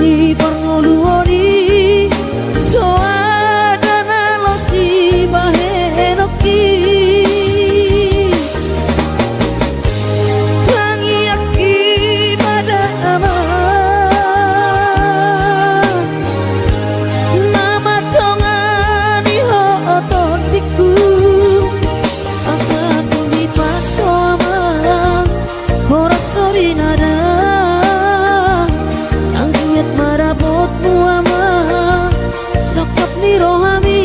ni parngoluoni soadana lo si bahenoki tangi aki pada ama nama tongani ho otondiku asa tumi pasoma ora sori nada angkiat marabot muama sokap ni rohami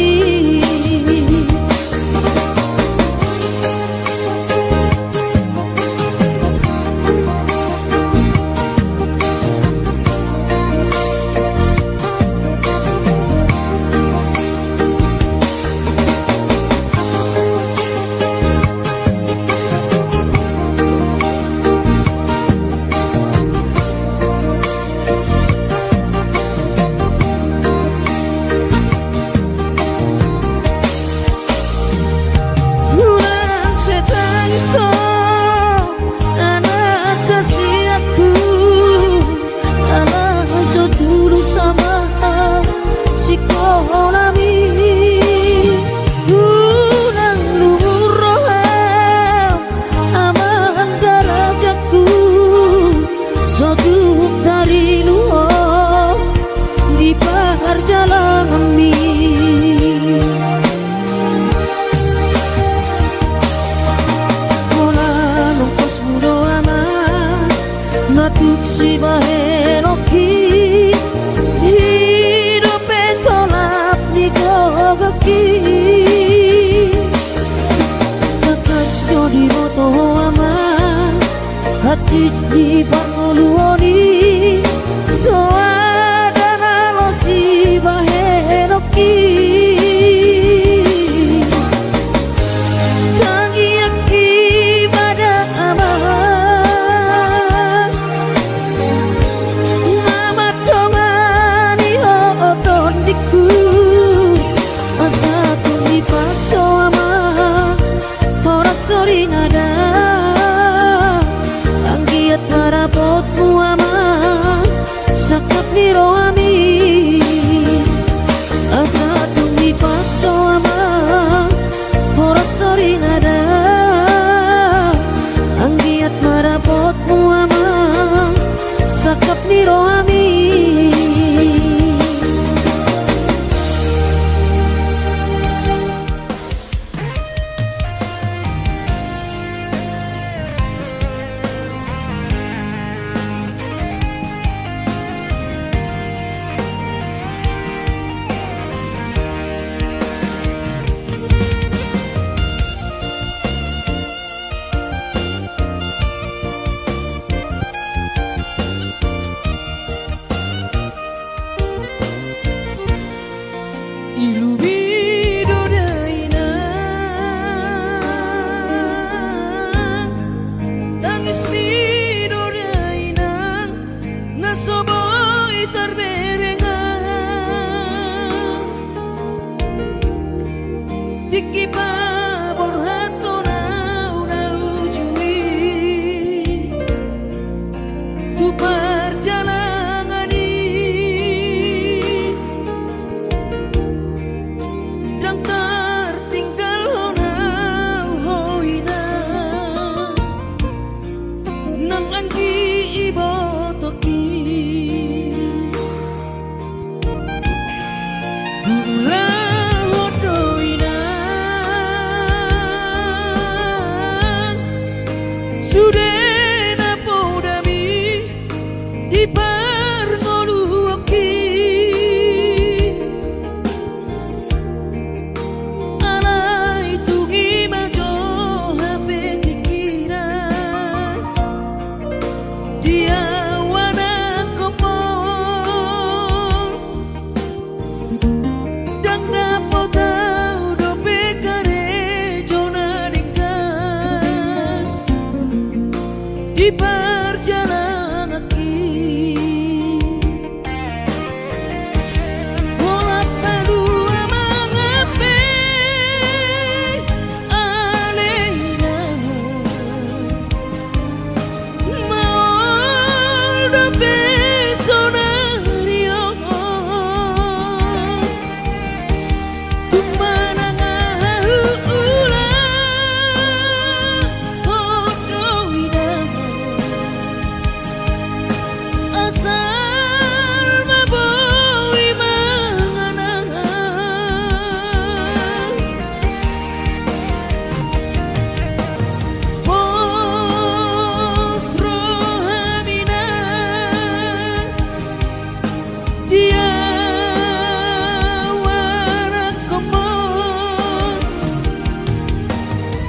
si bahenoki hidup betolap di gogaki bekas jodi moto ama hati di parngoluoni soadana lo si bahenoki tangi aki pada ama sori nada angkiat marabot muama sakap ni rohami asa tumi paso ama ora sori nada angkiat marabot muama sakap ni rohami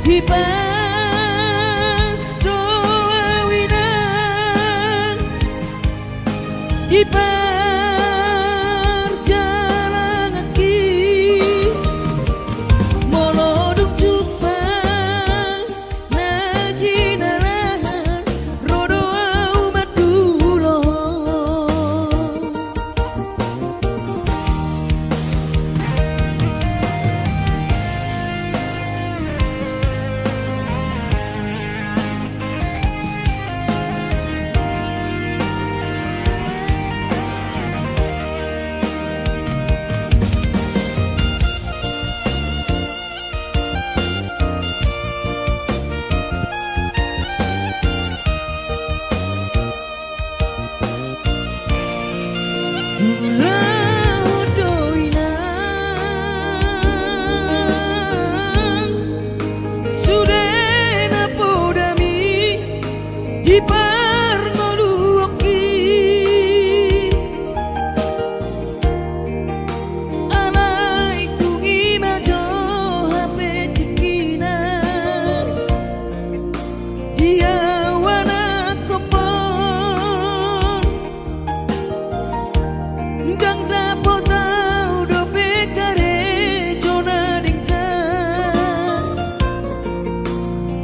Ibas doa winang di perjalanan kaki moloduk jupang najinaran rodo umat dulu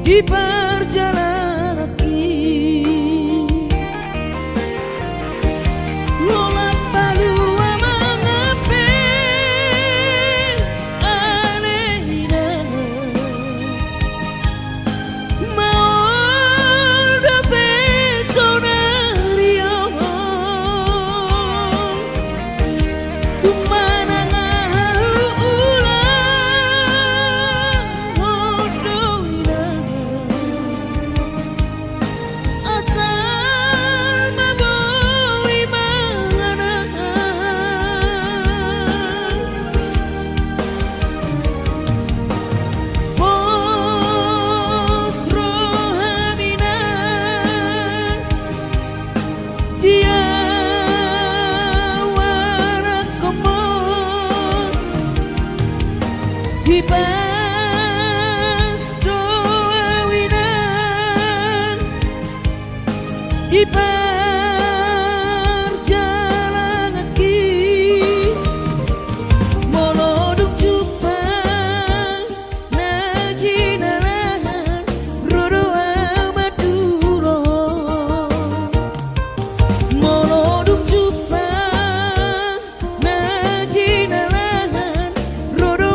di perjalanan kaki lolat balua mengepin anehina mau dope sonario kumana ngahalu ulang hodoina Ibas doa winang di perjalanan kaki moloduk jupang najinaran rodo amat dulu moloduk jupang najinaran rodo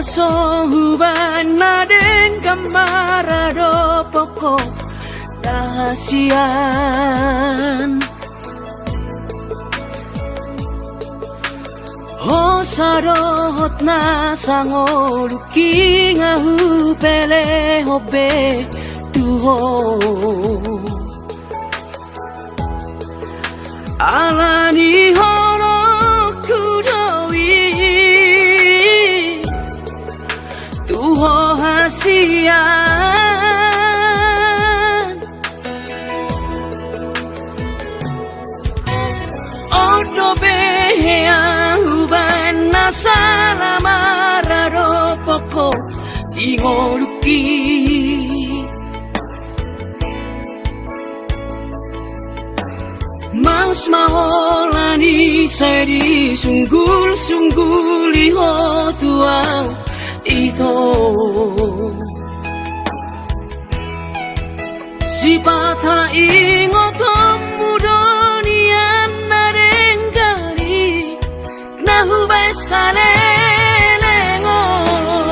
Sohuban naden kambarado pokok rahasian Hosarot na sangoluki ngahu pele hobe tuho alani horo kudowi tuho hasian odo behea huban nasala mararo poko ingoluki Mas maholani seri sunggul-sunggul iho tuang ito si patah ingotom mudonian narengkari nahu besane lengon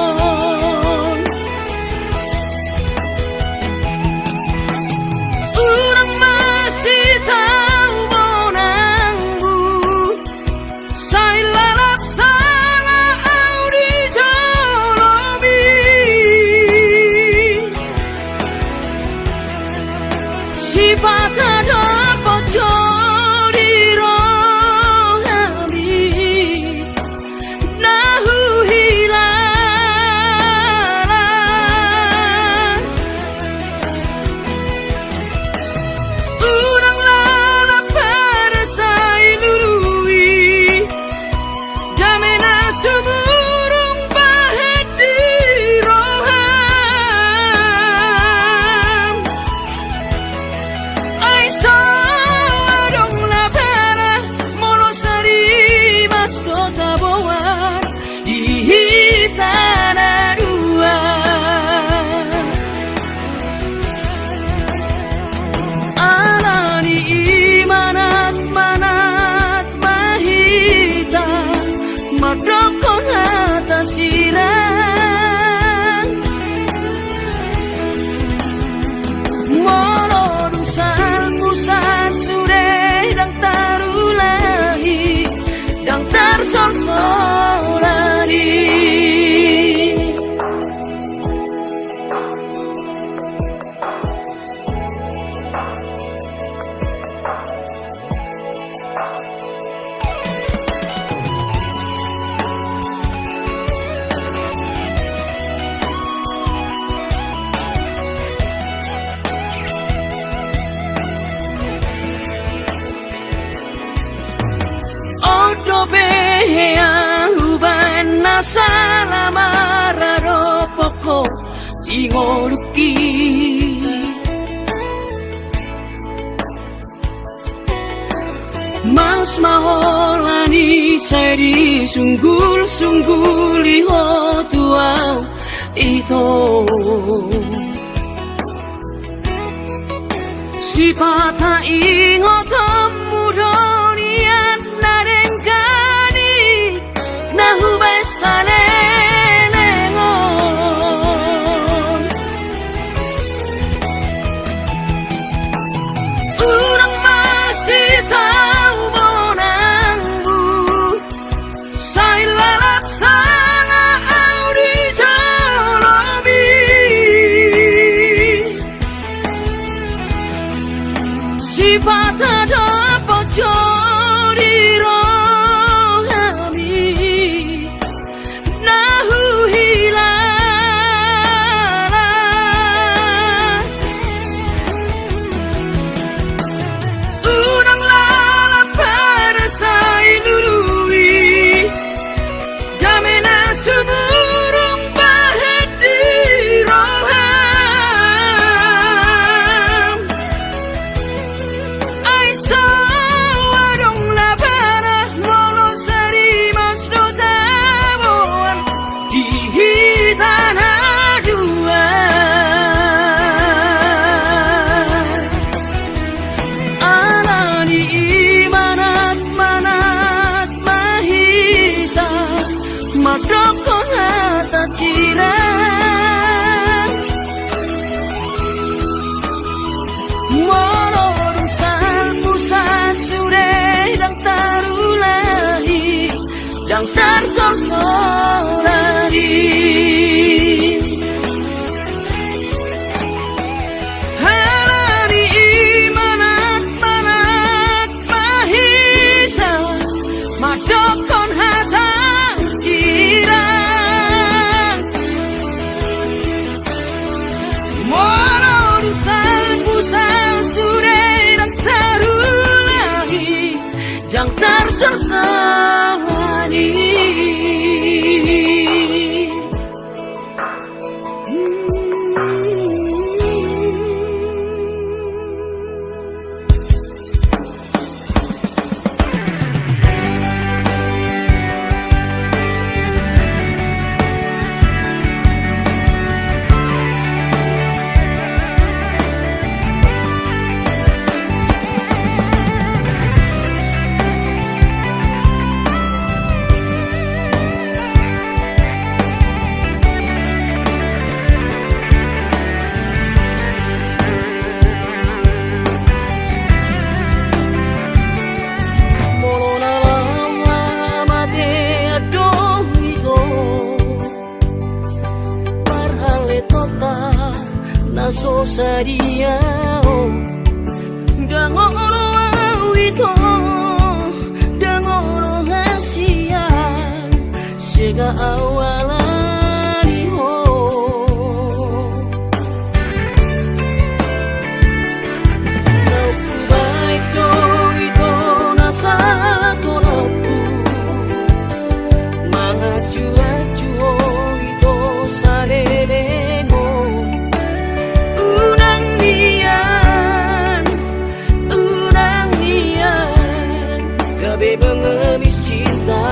ho ingoruki Mas maholani seri sunggul liho tuau ito Sipata ingotam mudonian narengkani nahu besane nengon Urang masih tahu monangbu Sai lalap sana audi jolobi Sipata dapat jodi rohami Nahu hilala Unang lala para sai nurui Dame na sumurung bahet di roham Ay sawarong labara Lolo sari mas no tabuan Di hitan aduan Alani imanat manat mahita Madokon atas sirang Molorusan musa sure dan tarulahi Dan tersorsorari Halani imanat manat mahita Madokon hatang sirang Molorusan musa sure dan tarulahi Dan tersorsorari So sadia dangolo awito dangolo hasia sega awalani ho Nau baik do ito nasa tolapu mangaju-aju ito sarelengo Gabe mengemis cinta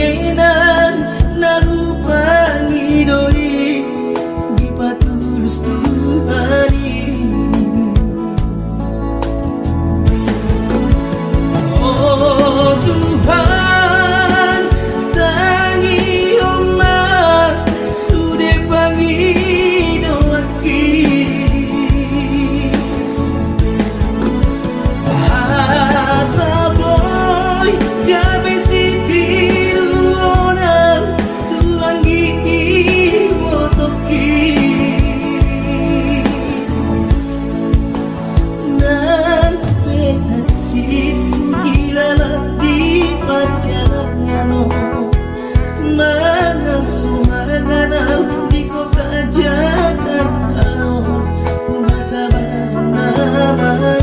Sasudenan narupangi doi di patulus Tuhani. Oh Tuhan, tangi omah sude pangi doaki. Asaboy gabe sitiru onang tuangi motoki. Nan penacit di perjalanan mana sumanganal di kota Jakarta masalah namai.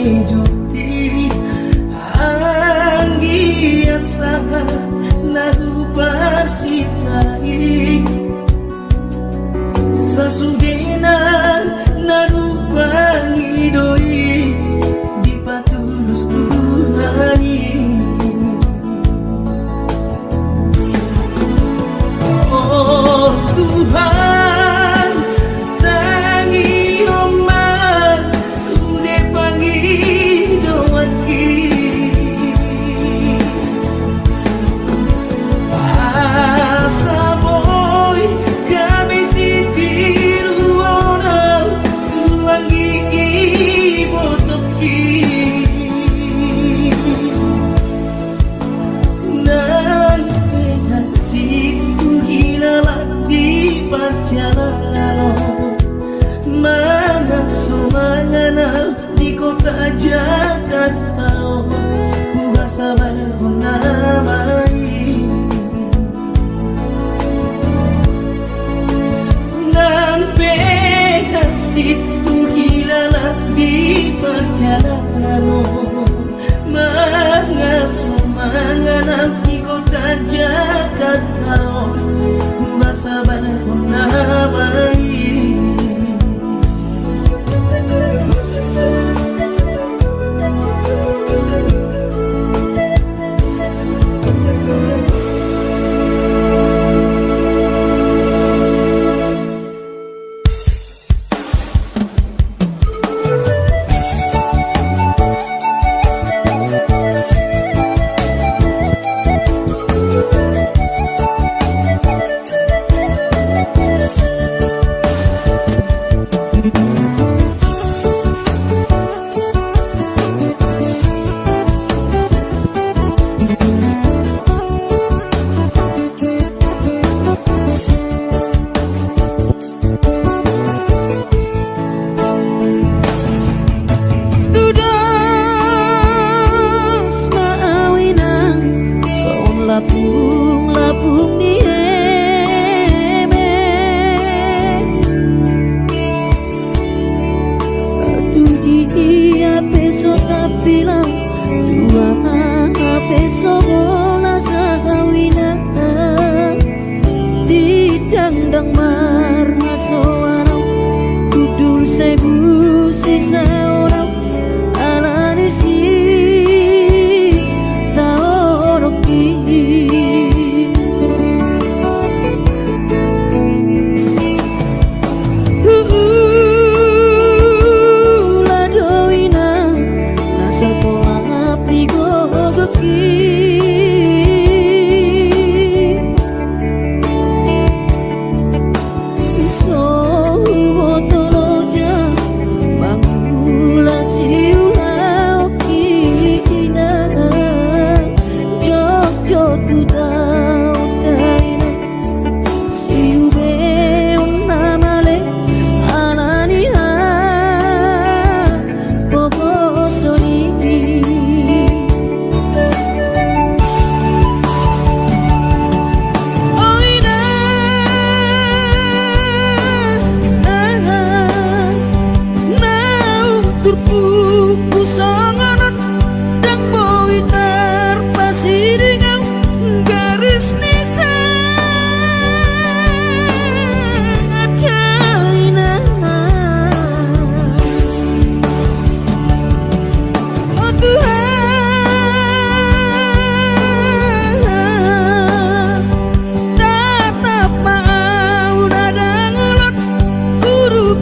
Joti anggiat sangat lagu persitai sasudenan lagu pangidoi di patulus Tuhani. Oh Tuhan, tangi omah sude pangi doaki. Asaboy gabe sitiru onang tuangi botoki. Nan penatiku hilang di perjalanan mana sumanganal di kota Jakarta ku rasa baru namai. Nan penatiku hilang di perjalanan mana sumanganal di kota Jakarta ku rasa baru namai. Lapung ni eme tu dia peso tapilang tua peso bola sahawina di dangdang marhaso arau kudul sebu sisa orang ala desi taoroki. So botoloja bangun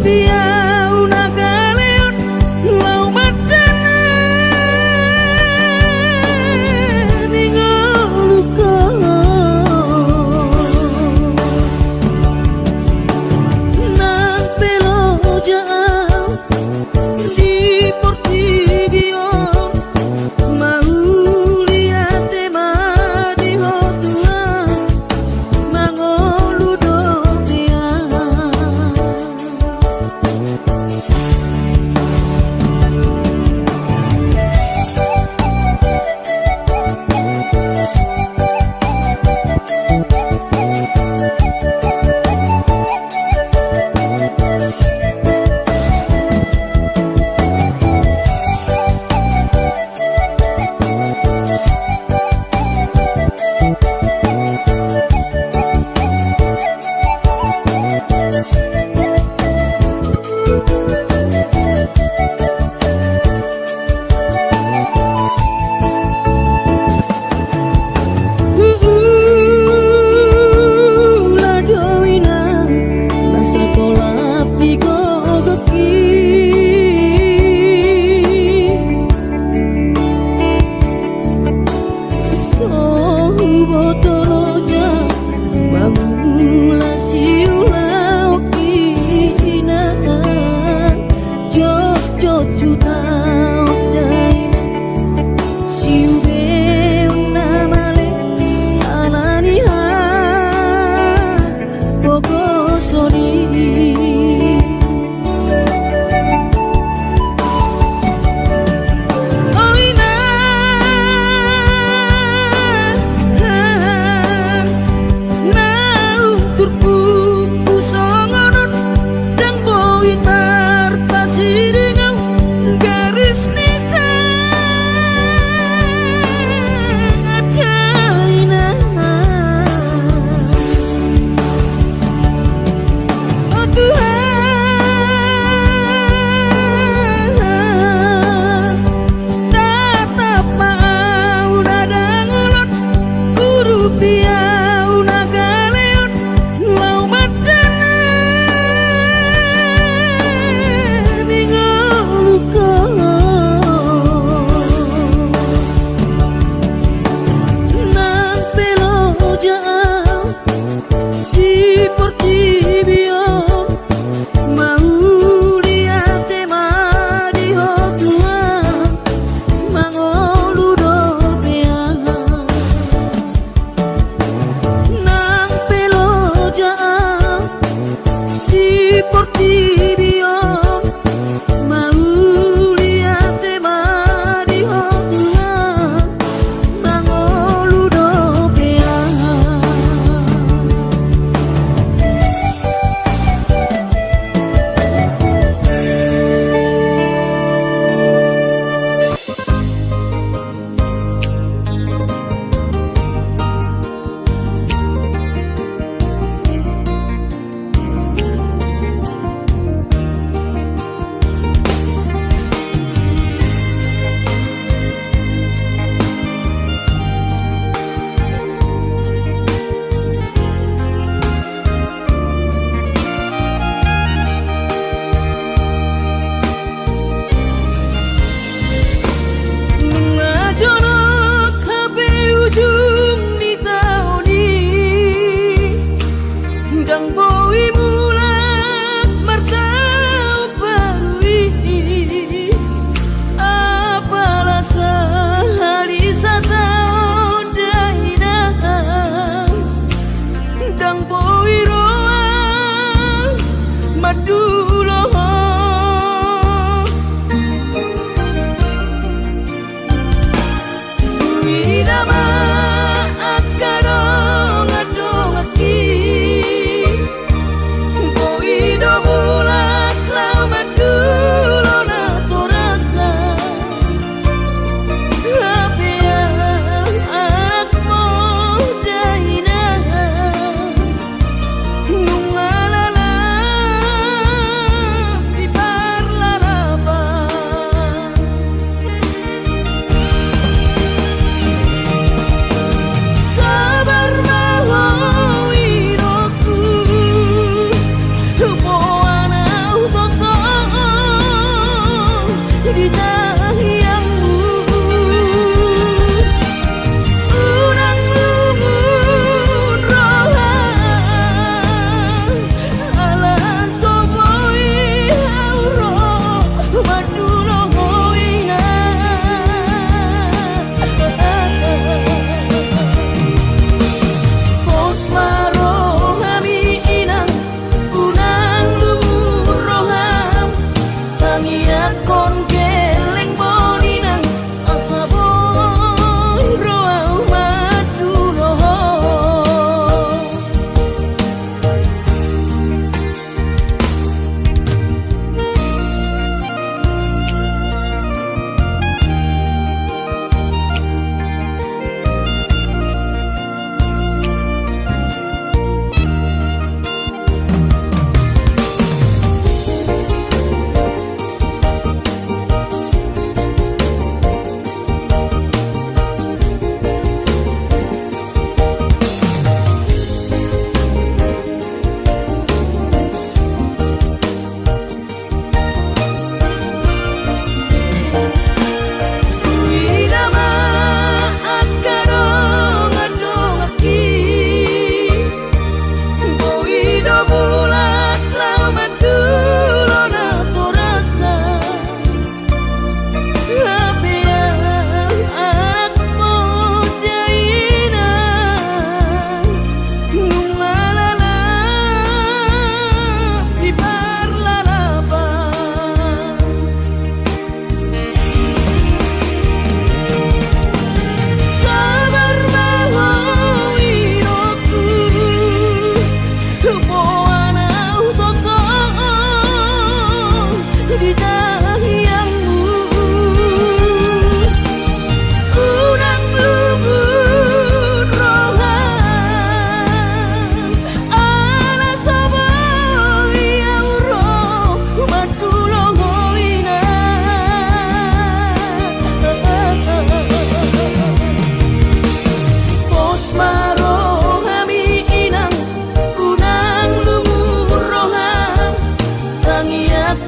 Via una galeon lau madana ningoluko nang pelo jauh di Portivion mau lihat tema di hotua mangolu dong dia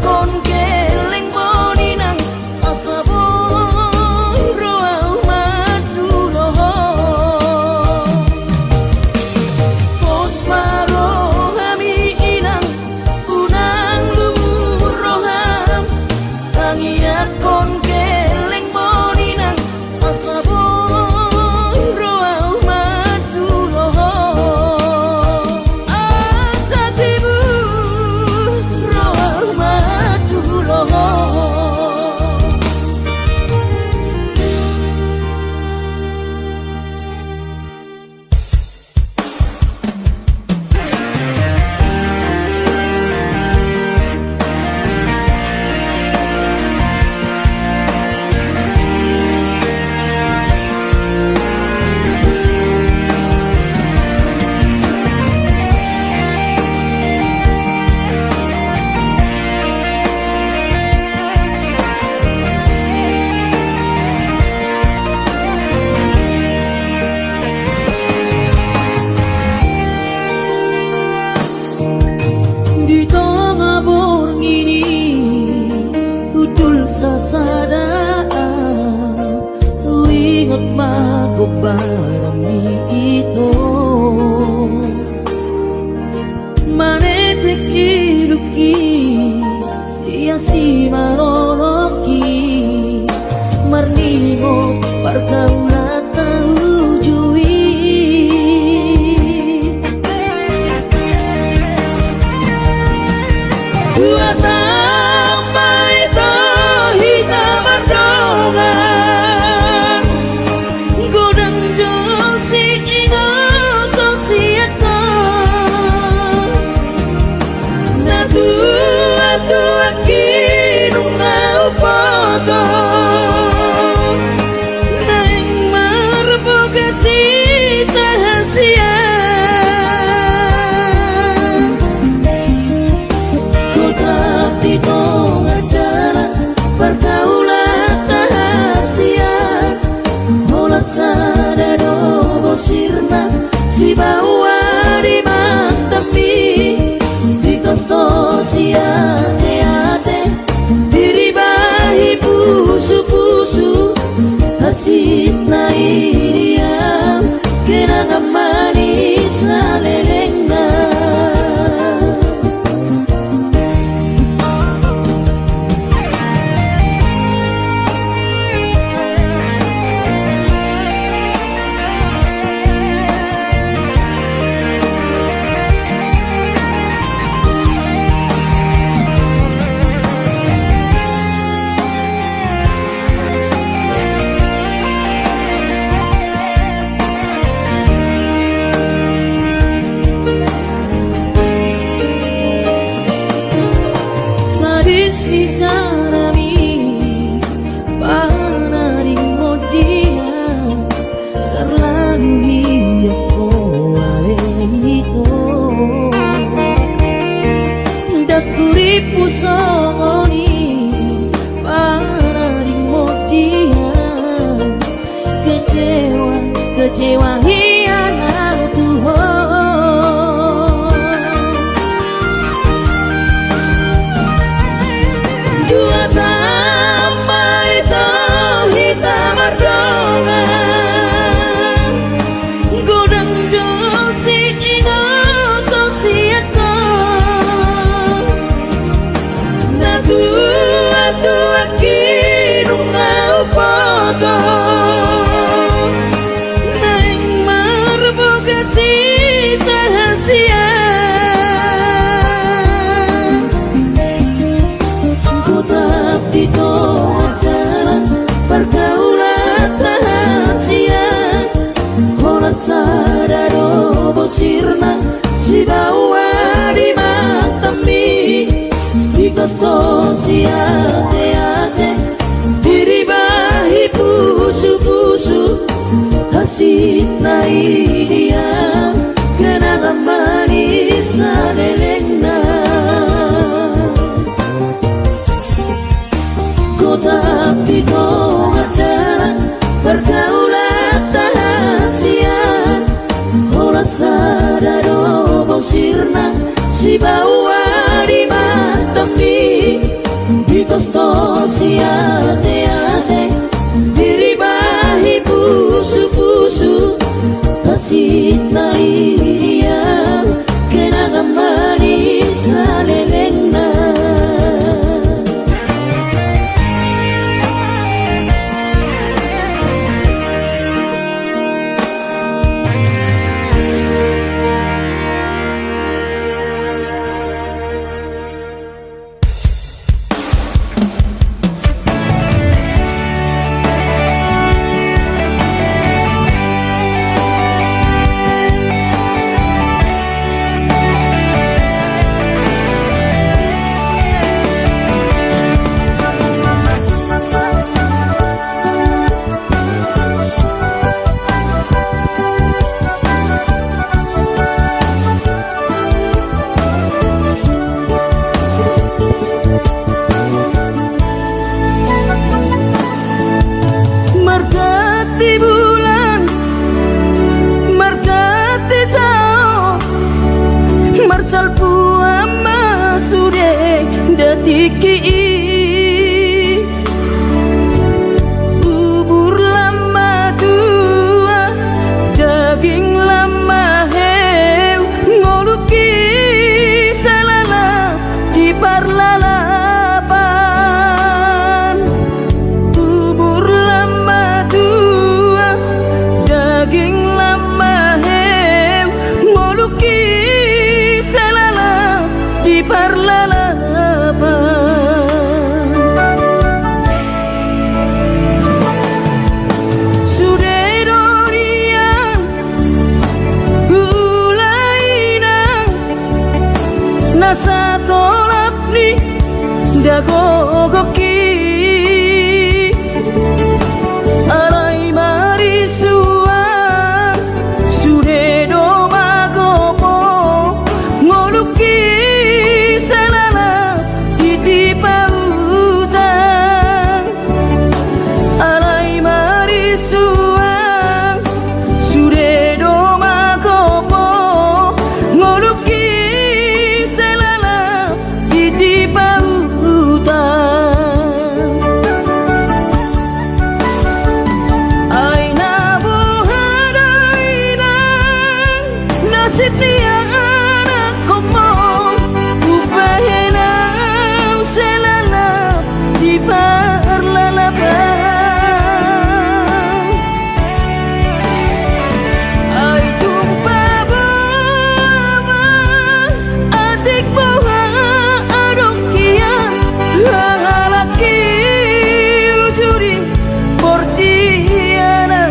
kon keleng moninang asabon roa madu loho pos maro hami inang unang lumur roham tangiat kon keleng moninang asabon roa madu loho asatibu roa madu loho. Di tengah bor ini kutul sasadaan ingat mago barami itu manetek iruki sia-si maroloki marningo pergaulan tahu jui dua tambah itu hitam berdongan godang dosi ingat siakan na tua kinu ngau potong naing merbogasi tahasia di tengah jalan pergaulan tahasian mola sadado bosirna si bawa di mantapi di kosto si ate diri bahi pusu-pusu hasit na iriam kena manis alelengna. Bicarami panaring dia terlalu hiyak koale itu dakuri pusoni panaring dia kecewa hianat Tuhan dua tambah itu hitam berdongan godang dosi ingat siakan na tua kinu ngau potong naing merbogasi tahasia di tengah jalan pergaulan tahasian mola sadado bosirna si bawa di mantapi di kosto si ate diri bahi pusu-pusu hasit na iriam kenangan manis alelengna. Tapi tengah jalan pergaulan tahasian mola sadado bosirna si bawa di mantapi Tosto siate-ate diribahi pusu-pusu hasit na iriya kenangan manis salelengna. Bubur lama dua, daging lama heu, ngoluki salala di parlalapan. Bubur lama dua, daging lama heu, ngoluki salala di parlalapan. Nasa tolap ni dagogoki alai marisuan sude do magopo ngoluki salala iti pautan alai marisuan sude do magopo ngoluki di pautan. Aina buhadaina nasib dia anak komo upayana selana di parlalapan. Ai tumpah bawa adik bawa laki ujuri portiana.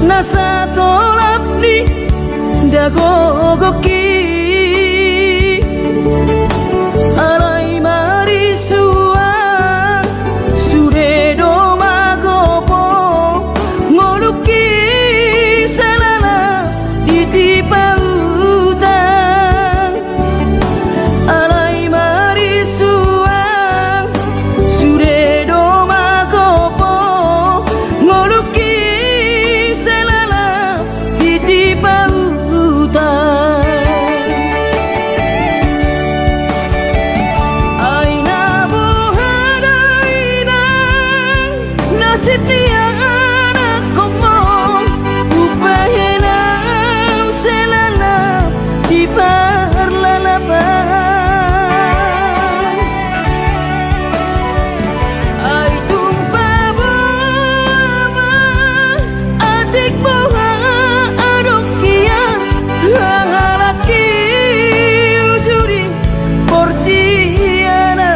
Nasa tolap ni dagogoki alai marisuan sude do magopo ngoluki salala iti pautan alai marisuan sude do magopo ngoluki di pautan. Aina buhadaina nasib dia anak komo upayana selana di parlalapan. Ai tumpah bawa adik bawa laki ujuri portiana.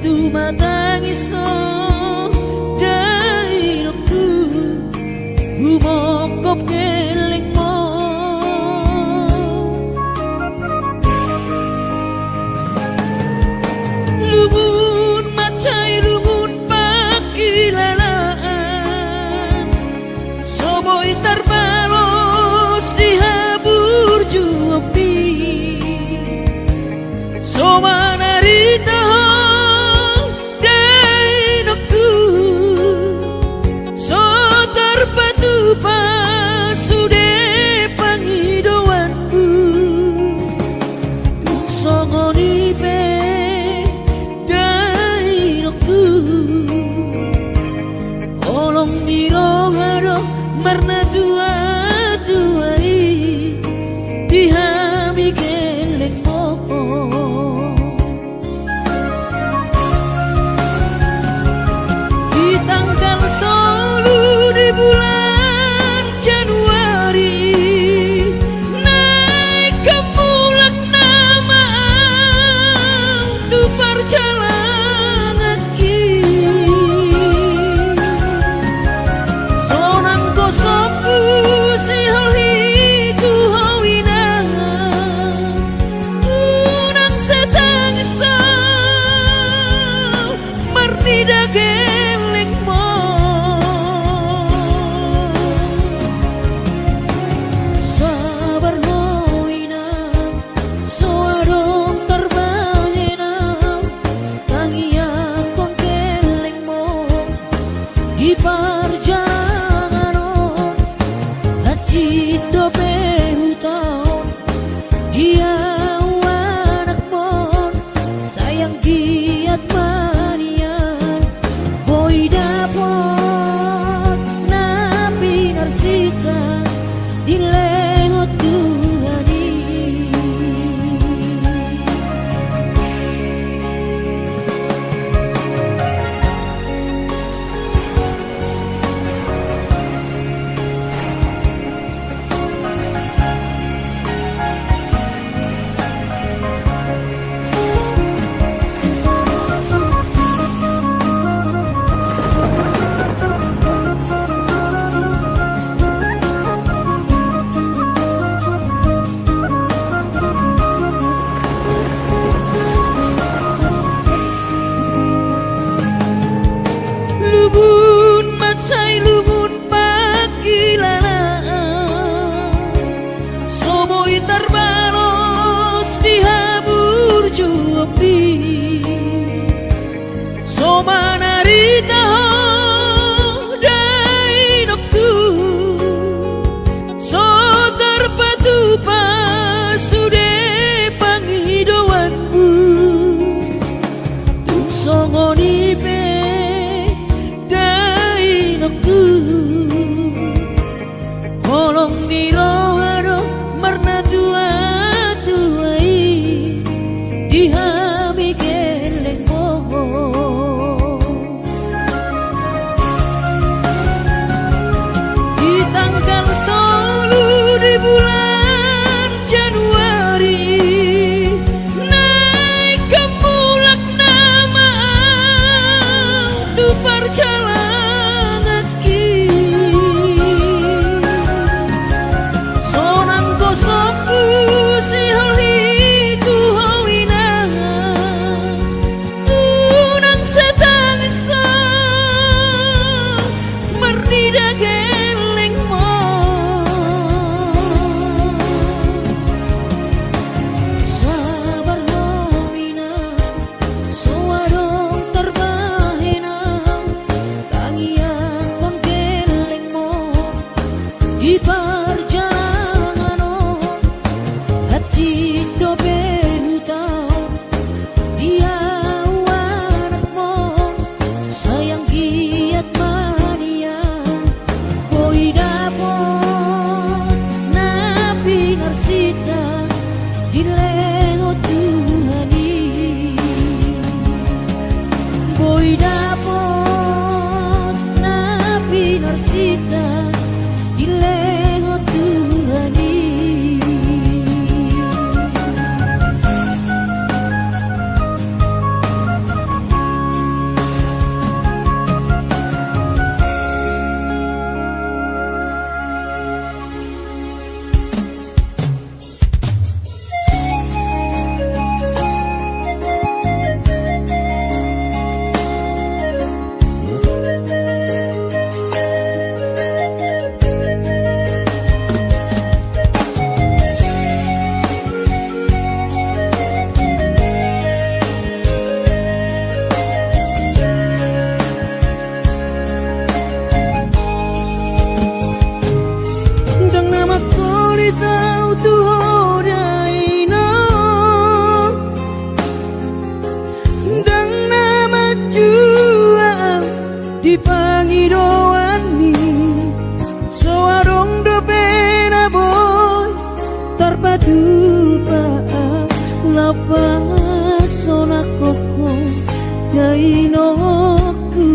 tumatang iso dainoku umokop keling mo lumun macai lumun pakilalaan soboi terbalos dihabur juampi somana rita dainoku so terpatu pasude pangidoanku tuk songoni pe dainoku olong dirohado marna tua tuai dihami keleng mo di tanggal 3 di bulan Januari naik ke mulak nama untuk perjalanan sonang kosopu si holiku hawina tunang setang isau marnida geleng mo sabar hoina soadong terbahena tangia kon geleng mo di perjalanan hati dope hutang dia anak mon sayang giat manian boy dapot napi narsita di lewat Tuhani lumun macai lumun pakilalaan soboi terbalos dihabur juampi somana rita dainoku so terpatu pasude pangidoanmu tuk songoni pe dainoku kolong dirohado marna tua tuai dihami geleng mo di tanggal 3 di bulan Januari naik ke mulak nama untuk perjalanan sonang kosopu si holiku hawina tunang setang isau merdida geleng mo sabar hawina soadong terbahena tangian kon geleng mo di perjalanan hati dope hutang dia anak mon sayang giat manian boy dapot napi narsita di lewat Tuhani boy dapot napi narsita di lewat Tuhani pangidoani soarong do pena boy terpadu paa lapas sona koko kainoku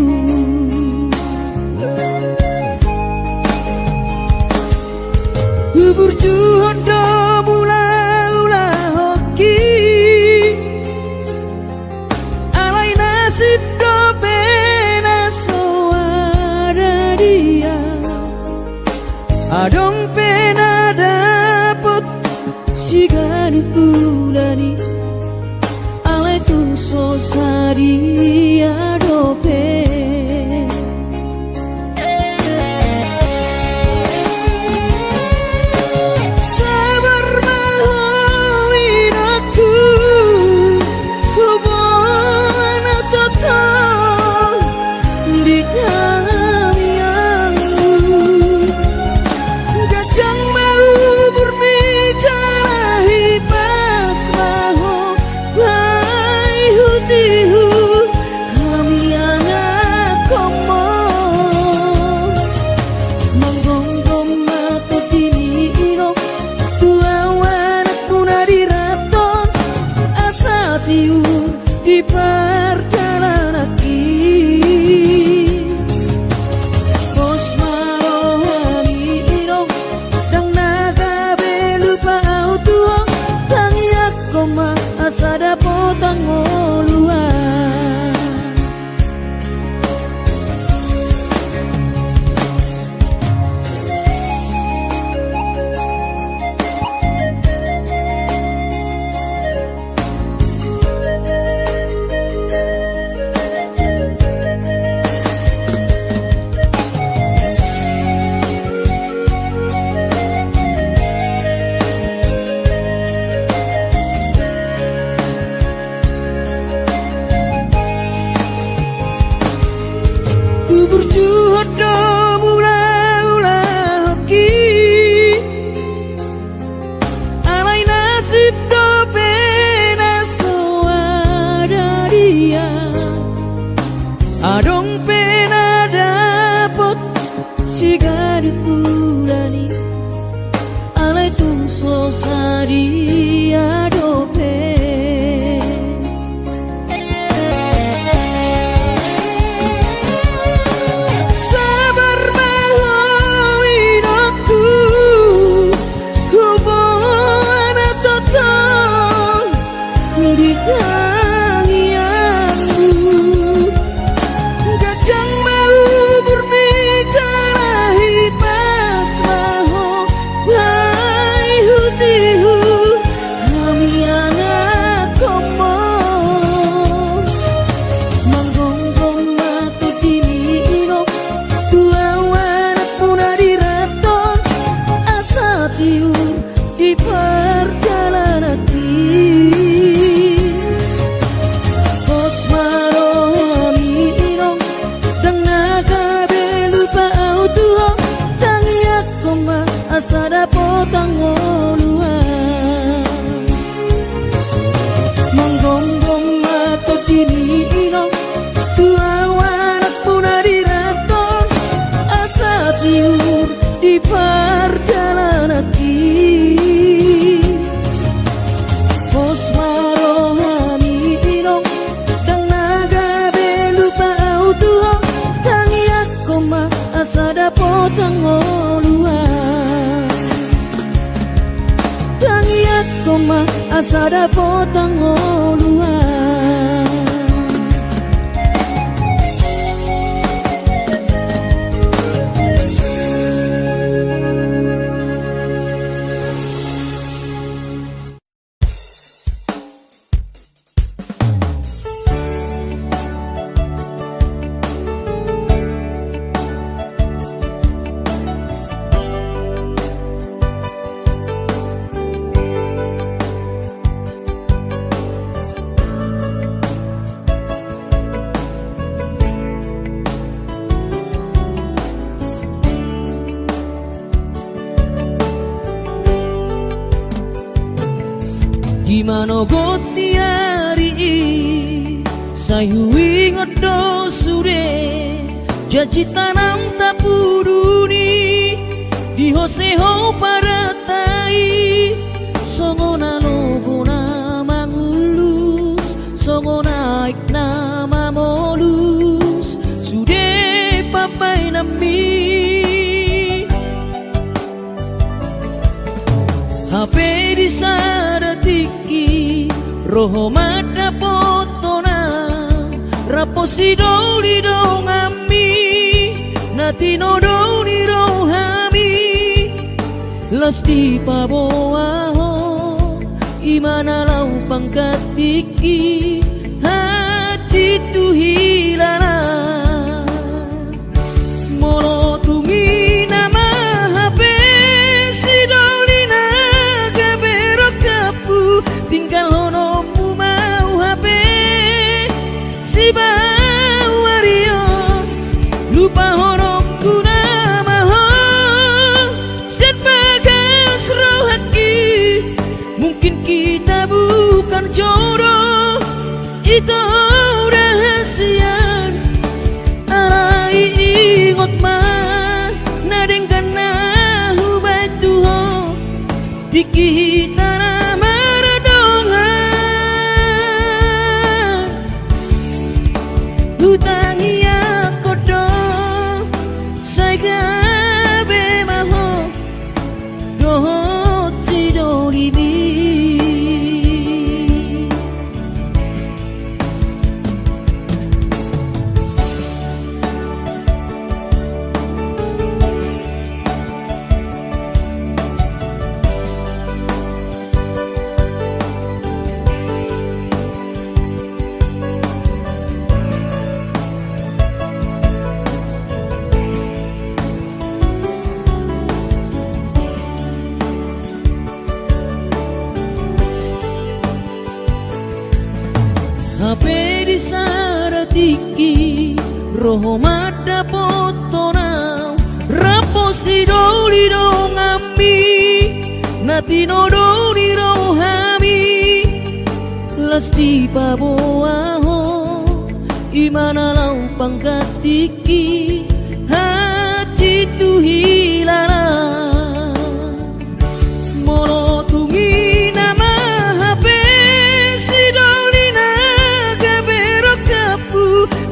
bubur juhon do mula-ula hoki alai nasib do pena soara dia adong pena dapet siganu bulani alai tung sosari adope di perjalanan bos marohani ino dang naga belupa auto tangiak koma asada potang oluan berjuhud do mula-ula hoki alai nasib do pena soada dia adong pena dapot sigadu bulani alai tung sosari adope di perjalanan bos marohani ino dang naga belupa auto tangiak koma asada potang oluan manggonggong mato dini ino tua wanak punari raton asa tiur di perjalanan bos marohani ino dang naga belupa auto tangiak koma asada potang oluan tangiak koma asada potang oluan di mano goti hari sayu ingat do sure Janji tanam tapuduni di hoseho paratai songona logona mangulus songona ikna mamolus sude papai nami HP di sadatiki roho mata potona raposi doli dongami natino doni rohami lasti paboaho imana lau pangkat tiki hati tu hilana molo tungi nama HP si doli naga berok kapu tinggal honomu mau HP si bawario lupa honokku nama ho sen bagas rohaki mungkin kita bukan jodoh itu rahasia arai ingot mah nadengkan nahu batuho dikita nama radongan hutangi aku dong saya be maho dohot si dolibi HP di saratiki roho mada potona raposi doli dongami natino doni rohami lasti paboaho imana lau pangkat tiki hati tu hilana molo tungi nama HP si doli naga berok kapu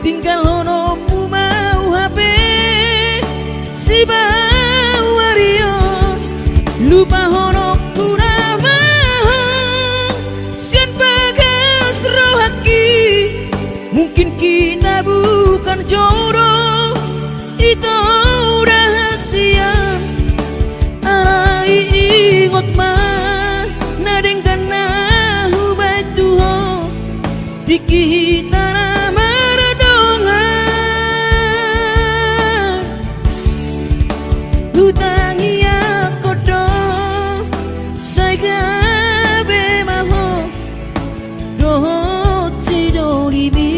tinggal honomu mau HP si bawario lupa honokku nama sian bagas rohaki mungkin kita bukan jodoh itu rahasia arai ingot mah nadengkan nahu batuho dikita nama radongan hutangi aku dong saya be maho dohot si dolibi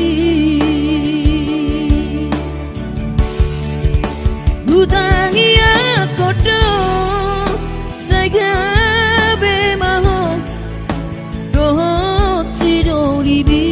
hutangi aku dong saya be maho dohot si dolibi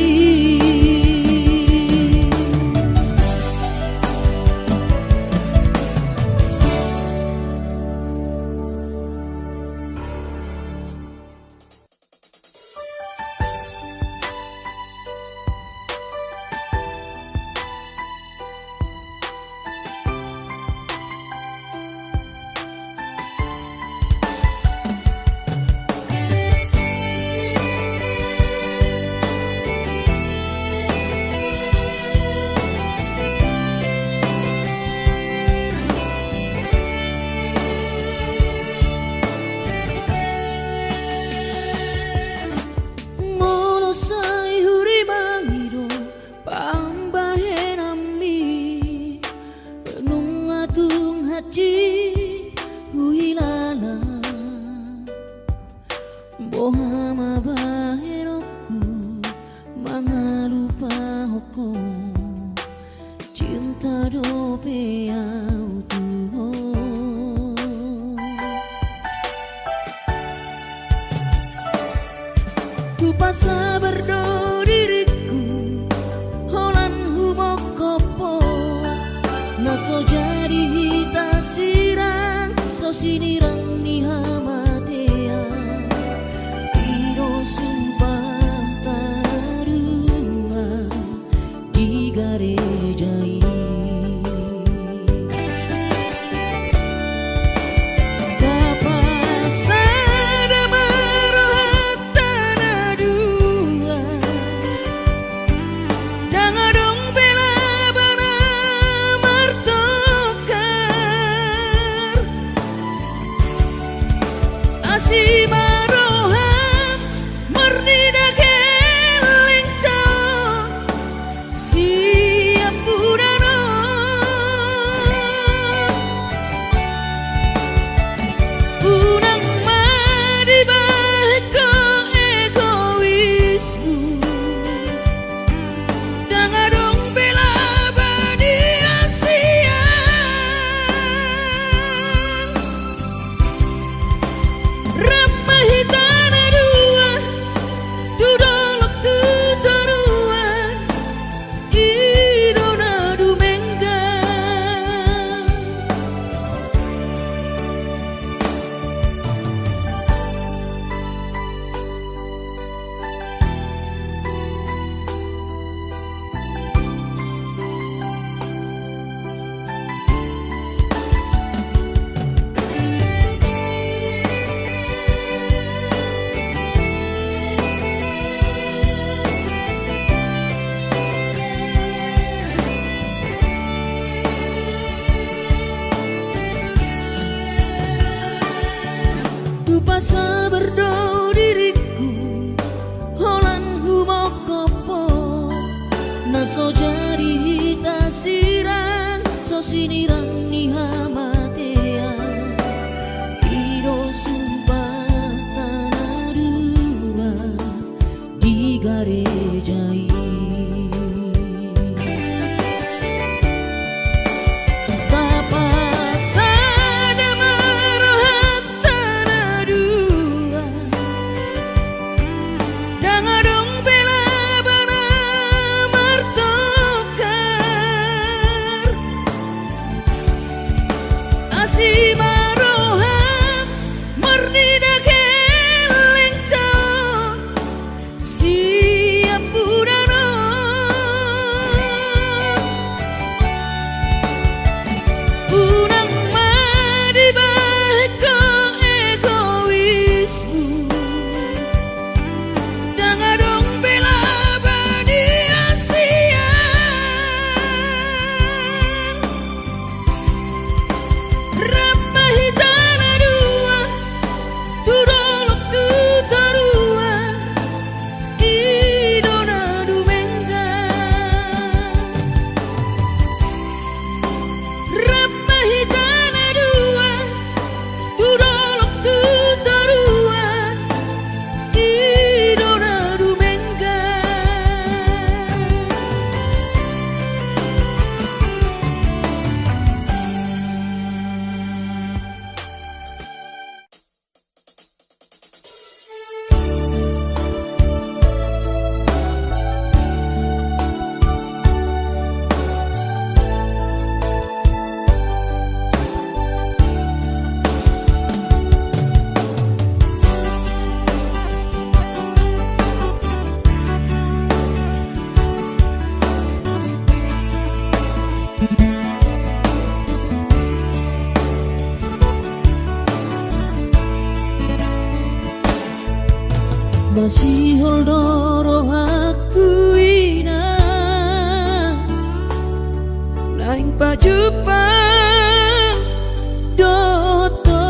Bohama baheroku mangalupa hoko cinta dope autuho ku pasa berdo diriku holan humokopo so jadi tasirang so sinirang ni hamatea iro sumpah tanah dua di garejai masih holdoro aku ina naing pajupang doto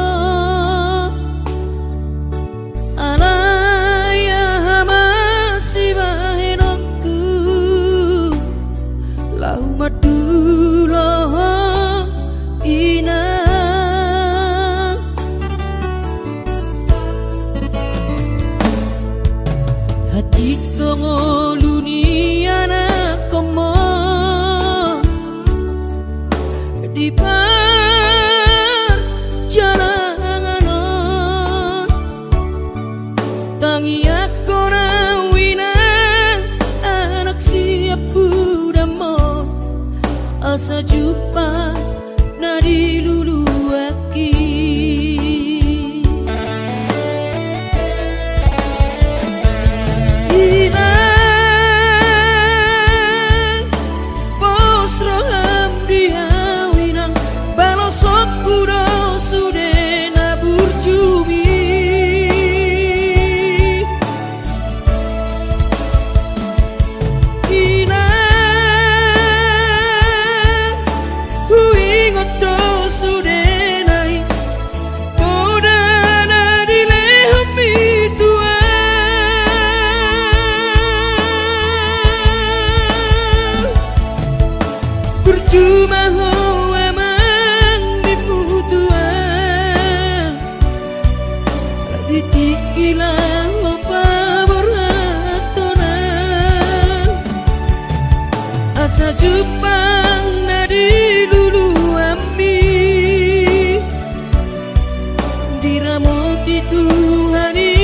alaya masih bahenokku lau madulo ina hati tongo luniana komo di perjalanan tangi aku rawinan anak siap budamo asa jumpa nadi lulu aki cuma ho emang diputuan ditikilah opa berhatonan asa jupang nadi lulu ami diramoti Tuhani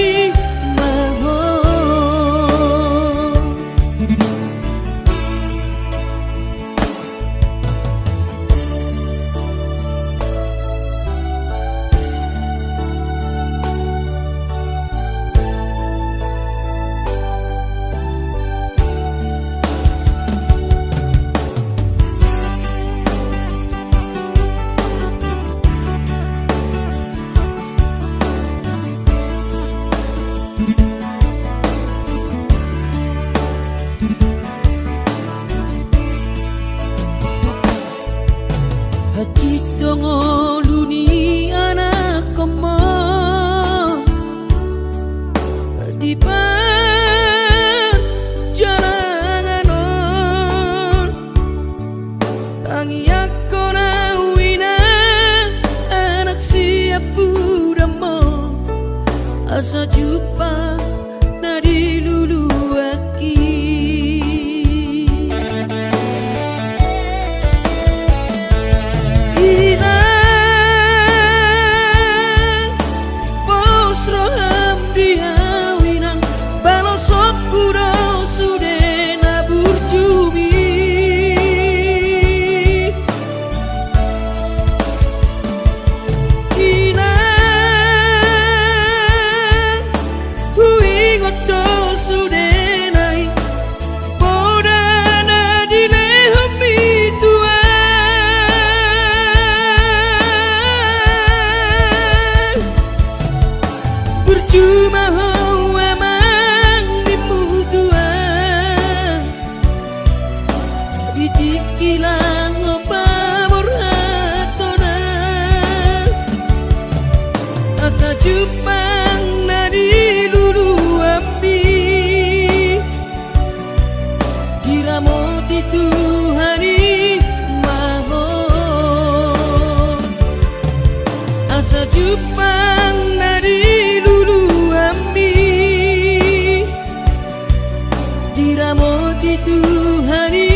ilang pamor hatona asa Jepang nadi lulu api diramoti Tuhani mahon asa Jepang nadi lulu api diramoti Tuhani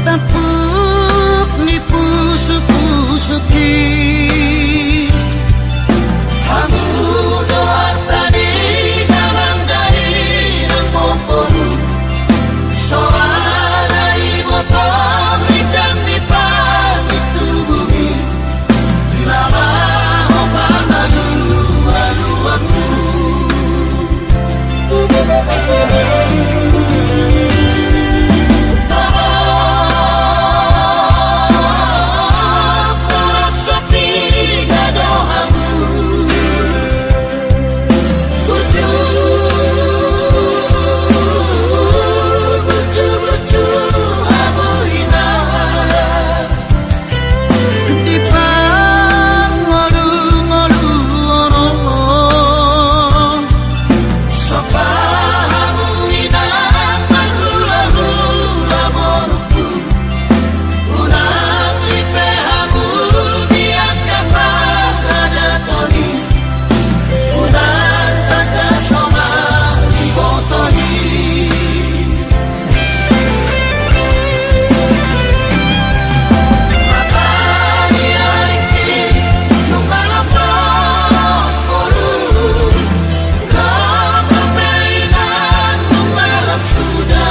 Tapuk ni puso-puso